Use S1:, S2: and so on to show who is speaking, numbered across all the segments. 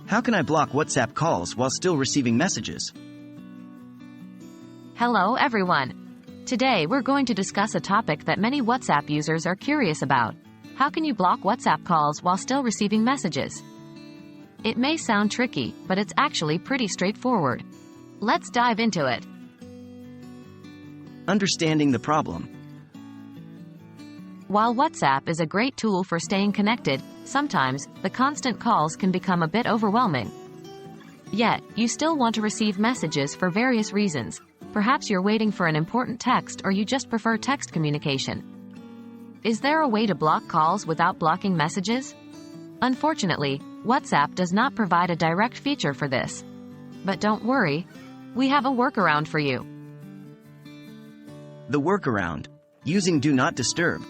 S1: How can I block WhatsApp calls while still receiving messages?
S2: Hello everyone. Today we're going to discuss a topic that many WhatsApp users are curious about. How can you block WhatsApp calls while still receiving messages? It may sound tricky, but it's actually pretty straightforward. Let's dive into it.
S1: Understanding the problem.
S2: While WhatsApp is a great tool for staying connected, sometimes the constant calls can become a bit overwhelming. Yet, you still want to receive messages for various reasons. Perhaps you're waiting for an important text or you just prefer text communication. Is there a way to block calls without blocking messages? Unfortunately, WhatsApp does not provide a direct feature for this. But don't worry, we have a workaround for you.
S1: The workaround. Using Do Not Disturb.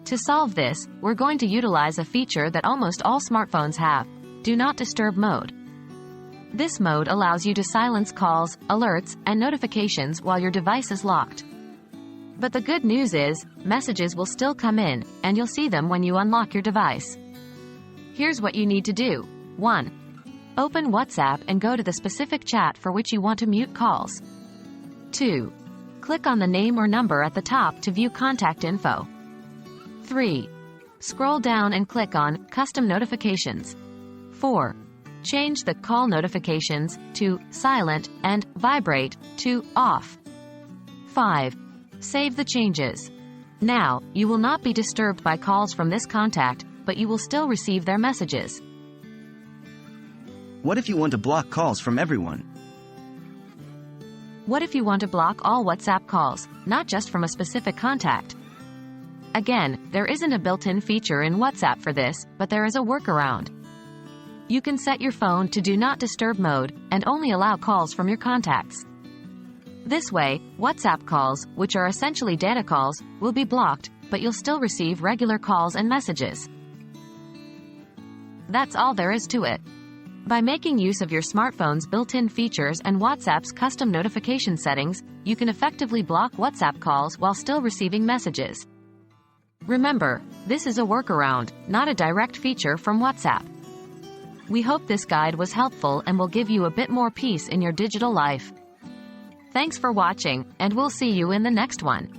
S2: To solve this, we're going to utilize a feature that almost all smartphones have: Do Not Disturb mode. This mode allows you to silence calls, alerts, and notifications while your device is locked. But the good news is, messages will still come in, and you'll see them when you unlock your device. Here's what you need to do. 1. Open WhatsApp and go to the specific chat for which you want to mute calls. 2. Click on the name or number at the top to view contact info. 3. Scroll down and click on Custom Notifications. 4. Change the call notifications to silent and vibrate to off. 5. Save the changes. Now, you will not be disturbed by calls from this contact, but you will still receive their messages.
S1: What if you want to block calls from everyone?
S2: What if you want to block all WhatsApp calls, not just from a specific contact? Again, there isn't a built-in feature in WhatsApp for this, but there is a workaround. You can set your phone to Do Not Disturb mode and only allow calls from your contacts. This way, WhatsApp calls, which are essentially data calls, will be blocked, but you'll still receive regular calls and messages. That's all there is to it. By making use of your smartphone's built-in features and WhatsApp's custom notification settings, you can effectively block WhatsApp calls while still receiving messages. Remember, this is a workaround, not a direct feature from WhatsApp. We hope this guide was helpful and will give you a bit more peace in your digital life. Thanks for watching, and we'll see you in the next one.